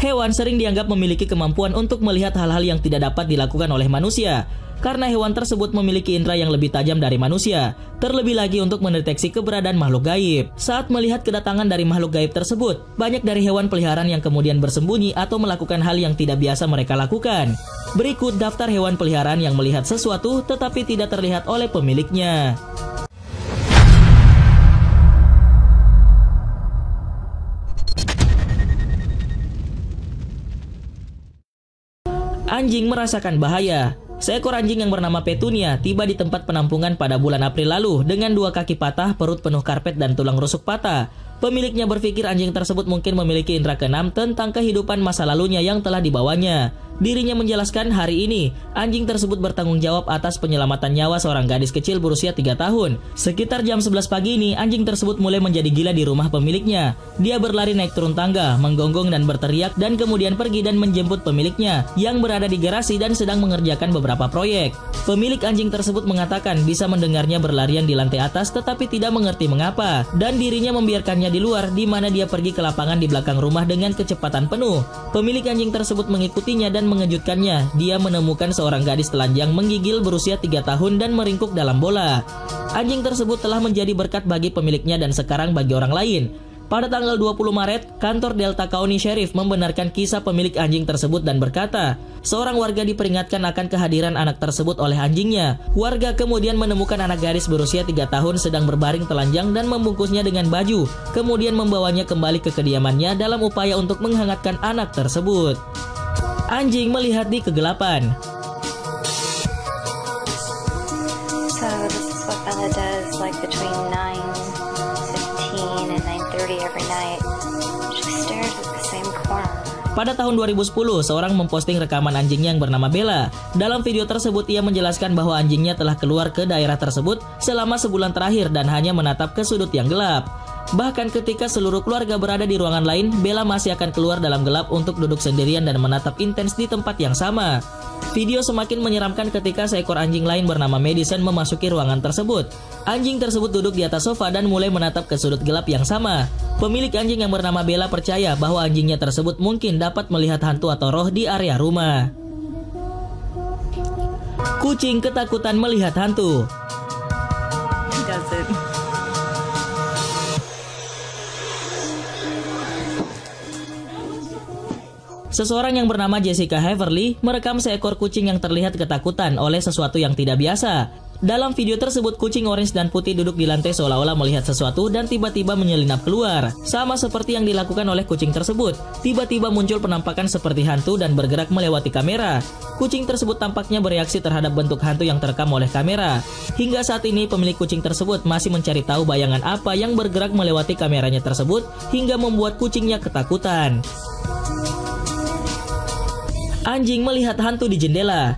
Hewan sering dianggap memiliki kemampuan untuk melihat hal-hal yang tidak dapat dilakukan oleh manusia, karena hewan tersebut memiliki indera yang lebih tajam dari manusia, terlebih lagi untuk mendeteksi keberadaan makhluk gaib. Saat melihat kedatangan dari makhluk gaib tersebut, banyak dari hewan peliharaan yang kemudian bersembunyi atau melakukan hal yang tidak biasa mereka lakukan. Berikut daftar hewan peliharaan yang melihat sesuatu tetapi tidak terlihat oleh pemiliknya. Anjing merasakan bahaya. Seekor anjing yang bernama Petunia tiba di tempat penampungan pada bulan April lalu dengan 2 kaki patah, perut penuh karpet, dan tulang rusuk patah. Pemiliknya berpikir anjing tersebut mungkin memiliki indera keenam tentang kehidupan masa lalunya yang telah dibawanya. Dirinya menjelaskan hari ini, anjing tersebut bertanggung jawab atas penyelamatan nyawa seorang gadis kecil berusia 3 tahun. Sekitar jam 11 pagi ini, anjing tersebut mulai menjadi gila di rumah pemiliknya. Dia berlari naik turun tangga, menggonggong dan berteriak, dan kemudian pergi dan menjemput pemiliknya yang berada di garasi dan sedang mengerjakan beberapa proyek. Pemilik anjing tersebut mengatakan bisa mendengarnya berlarian di lantai atas tetapi tidak mengerti mengapa, dan dirinya membiarkannya di luar di mana dia pergi ke lapangan di belakang rumah dengan kecepatan penuh. Pemilik anjing tersebut mengikutinya dan mengejutkannya. Dia menemukan seorang gadis telanjang menggigil berusia 3 tahun dan meringkuk dalam bola. Anjing tersebut telah menjadi berkat bagi pemiliknya dan sekarang bagi orang lain. Pada tanggal 20 Maret, kantor Delta County Sheriff membenarkan kisah pemilik anjing tersebut dan berkata, seorang warga diperingatkan akan kehadiran anak tersebut oleh anjingnya. Warga kemudian menemukan anak gadis berusia 3 tahun sedang berbaring telanjang dan membungkusnya dengan baju, kemudian membawanya kembali ke kediamannya dalam upaya untuk menghangatkan anak tersebut. Anjing melihat di kegelapan. So this is what Bella does, like between 9:15 and 9:30 every night. She stares at the same corner. Pada tahun 2010, seorang memposting rekaman anjingnya yang bernama Bella. Dalam video tersebut, ia menjelaskan bahwa anjingnya telah keluar ke daerah tersebut selama sebulan terakhir dan hanya menatap ke sudut yang gelap. Bahkan ketika seluruh keluarga berada di ruangan lain, Bella masih akan keluar dalam gelap untuk duduk sendirian dan menatap intens di tempat yang sama. Video semakin menyeramkan ketika seekor anjing lain bernama Madison memasuki ruangan tersebut. Anjing tersebut duduk di atas sofa dan mulai menatap ke sudut gelap yang sama. Pemilik anjing yang bernama Bella percaya bahwa anjingnya tersebut mungkin dapat melihat hantu atau roh di area rumah. Kucing ketakutan melihat hantu. He does it. Seseorang yang bernama Jessica Haverly merekam seekor kucing yang terlihat ketakutan oleh sesuatu yang tidak biasa. Dalam video tersebut, kucing orange dan putih duduk di lantai seolah-olah melihat sesuatu dan tiba-tiba menyelinap keluar. Sama seperti yang dilakukan oleh kucing tersebut, tiba-tiba muncul penampakan seperti hantu dan bergerak melewati kamera. Kucing tersebut tampaknya bereaksi terhadap bentuk hantu yang terekam oleh kamera. Hingga saat ini, pemilik kucing tersebut masih mencari tahu bayangan apa yang bergerak melewati kameranya tersebut hingga membuat kucingnya ketakutan. Anjing melihat hantu di jendela.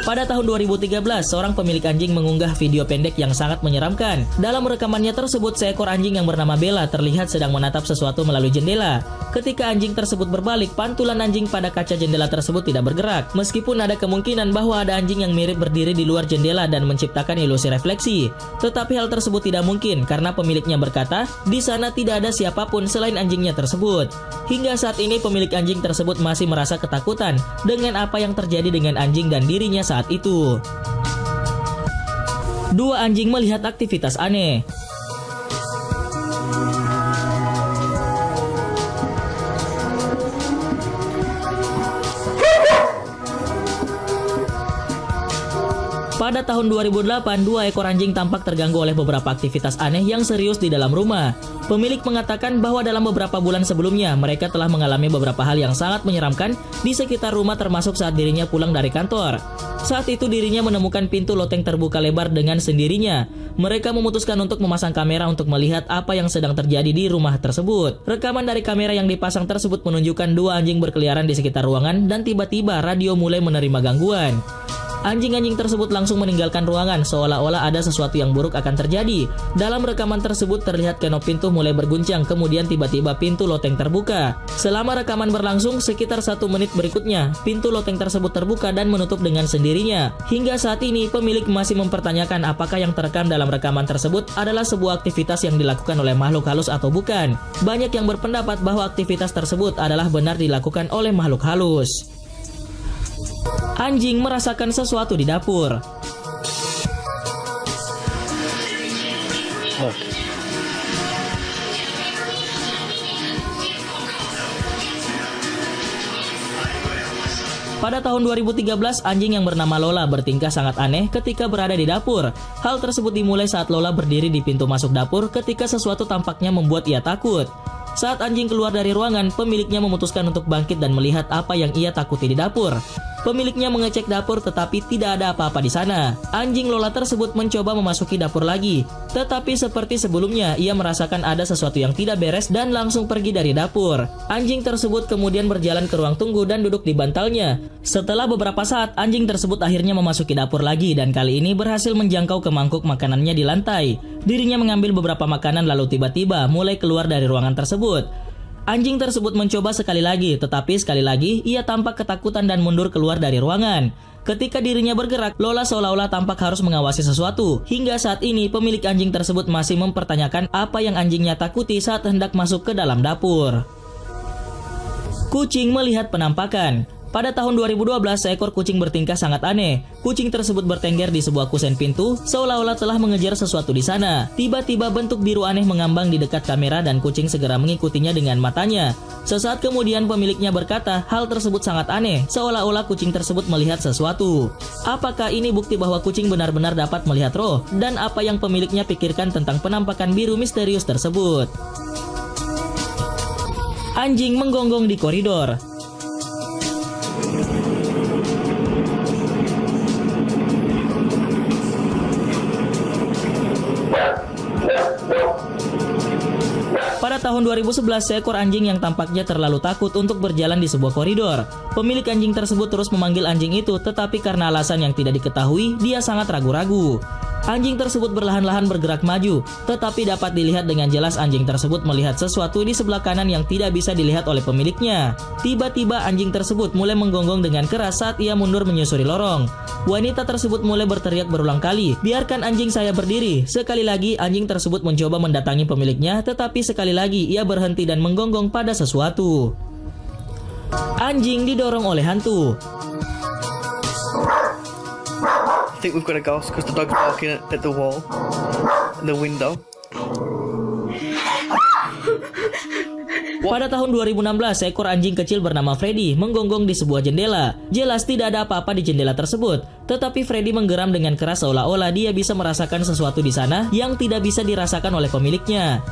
Pada tahun 2013, seorang pemilik anjing mengunggah video pendek yang sangat menyeramkan. Dalam rekamannya tersebut, seekor anjing yang bernama Bella terlihat sedang menatap sesuatu melalui jendela. Ketika anjing tersebut berbalik, pantulan anjing pada kaca jendela tersebut tidak bergerak. Meskipun ada kemungkinan bahwa ada anjing yang mirip berdiri di luar jendela dan menciptakan ilusi refleksi. Tetapi hal tersebut tidak mungkin karena pemiliknya berkata, di sana tidak ada siapapun selain anjingnya tersebut. Hingga saat ini pemilik anjing tersebut masih merasa ketakutan dengan apa yang terjadi dengan anjing dan dirinya saat itu. 2 anjing melihat aktivitas aneh. Pada tahun 2008, 2 ekor anjing tampak terganggu oleh beberapa aktivitas aneh yang serius di dalam rumah. Pemilik mengatakan bahwa dalam beberapa bulan sebelumnya, mereka telah mengalami beberapa hal yang sangat menyeramkan di sekitar rumah termasuk saat dirinya pulang dari kantor. Saat itu dirinya menemukan pintu loteng terbuka lebar dengan sendirinya. Mereka memutuskan untuk memasang kamera untuk melihat apa yang sedang terjadi di rumah tersebut. Rekaman dari kamera yang dipasang tersebut menunjukkan 2 anjing berkeliaran di sekitar ruangan dan tiba-tiba radio mulai menerima gangguan. Anjing-anjing tersebut langsung meninggalkan ruangan seolah-olah ada sesuatu yang buruk akan terjadi. Dalam rekaman tersebut terlihat kenop pintu mulai berguncang, kemudian tiba-tiba pintu loteng terbuka. Selama rekaman berlangsung sekitar 1 menit berikutnya, pintu loteng tersebut terbuka dan menutup dengan sendirinya. Hingga saat ini pemilik masih mempertanyakan apakah yang terekam dalam rekaman tersebut adalah sebuah aktivitas yang dilakukan oleh makhluk halus atau bukan. Banyak yang berpendapat bahwa aktivitas tersebut adalah benar dilakukan oleh makhluk halus. Anjing merasakan sesuatu di dapur. Pada tahun 2013, anjing yang bernama Lola bertingkah sangat aneh ketika berada di dapur. Hal tersebut dimulai saat Lola berdiri di pintu masuk dapur ketika sesuatu tampaknya membuat ia takut. Saat anjing keluar dari ruangan, pemiliknya memutuskan untuk bangkit dan melihat apa yang ia takuti di dapur. Pemiliknya mengecek dapur tetapi tidak ada apa-apa di sana. Anjing Lola tersebut mencoba memasuki dapur lagi. Tetapi seperti sebelumnya, ia merasakan ada sesuatu yang tidak beres dan langsung pergi dari dapur. Anjing tersebut kemudian berjalan ke ruang tunggu dan duduk di bantalnya. Setelah beberapa saat, anjing tersebut akhirnya memasuki dapur lagi dan kali ini berhasil menjangkau ke mangkuk makanannya di lantai. Dirinya mengambil beberapa makanan lalu tiba-tiba mulai keluar dari ruangan tersebut. Anjing tersebut mencoba sekali lagi, tetapi sekali lagi ia tampak ketakutan dan mundur keluar dari ruangan. Ketika dirinya bergerak, Lola seolah-olah tampak harus mengawasi sesuatu. Hingga saat ini, pemilik anjing tersebut masih mempertanyakan apa yang anjingnya takuti saat hendak masuk ke dalam dapur. Kucing melihat penampakan. Pada tahun 2012, seekor kucing bertingkah sangat aneh. Kucing tersebut bertengger di sebuah kusen pintu, seolah-olah telah mengejar sesuatu di sana. Tiba-tiba bentuk biru aneh mengambang di dekat kamera dan kucing segera mengikutinya dengan matanya. Sesaat kemudian pemiliknya berkata, hal tersebut sangat aneh, seolah-olah kucing tersebut melihat sesuatu. Apakah ini bukti bahwa kucing benar-benar dapat melihat roh? Dan apa yang pemiliknya pikirkan tentang penampakan biru misterius tersebut? Anjing menggonggong di koridor. Pada tahun 2011, seekor anjing yang tampaknya terlalu takut untuk berjalan di sebuah koridor. Pemilik anjing tersebut terus memanggil anjing itu, tetapi karena alasan yang tidak diketahui, dia sangat ragu-ragu. Anjing tersebut berlahan-lahan bergerak maju, tetapi dapat dilihat dengan jelas anjing tersebut melihat sesuatu di sebelah kanan yang tidak bisa dilihat oleh pemiliknya. Tiba-tiba anjing tersebut mulai menggonggong dengan keras saat ia mundur menyusuri lorong. Wanita tersebut mulai berteriak berulang kali, "Biarkan anjing saya berdiri." Sekali lagi anjing tersebut mencoba mendatangi pemiliknya, tetapi sekali lagi ia berhenti dan menggonggong pada sesuatu. Anjing didorong oleh hantu. I think we've got a ghost because the dog's barking at the wall and the window. Pada tahun 2016, seekor anjing kecil bernama Freddy menggonggong di sebuah jendela. Jelas tidak ada apa-apa di jendela tersebut, tetapi Freddy menggeram dengan keras seolah-olah dia bisa merasakan sesuatu di sana yang tidak bisa dirasakan oleh pemiliknya.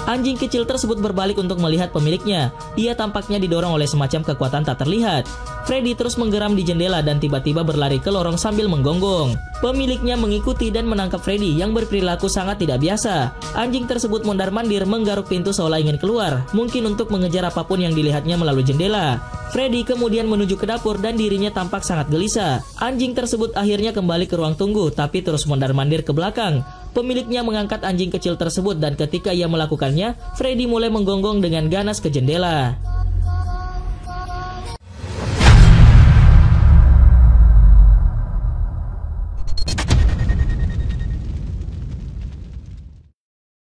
Anjing kecil tersebut berbalik untuk melihat pemiliknya. Ia tampaknya didorong oleh semacam kekuatan tak terlihat. Freddy terus menggeram di jendela dan tiba-tiba berlari ke lorong sambil menggonggong. Pemiliknya mengikuti dan menangkap Freddy yang berperilaku sangat tidak biasa. Anjing tersebut mondar-mandir menggaruk pintu seolah ingin keluar, mungkin untuk mengejar apapun yang dilihatnya melalui jendela. Freddy kemudian menuju ke dapur dan dirinya tampak sangat gelisah. Anjing tersebut akhirnya kembali ke ruang tunggu tapi terus mondar-mandir ke belakang. Pemiliknya mengangkat anjing kecil tersebut dan ketika ia melakukannya, Freddy mulai menggonggong dengan ganas ke jendela.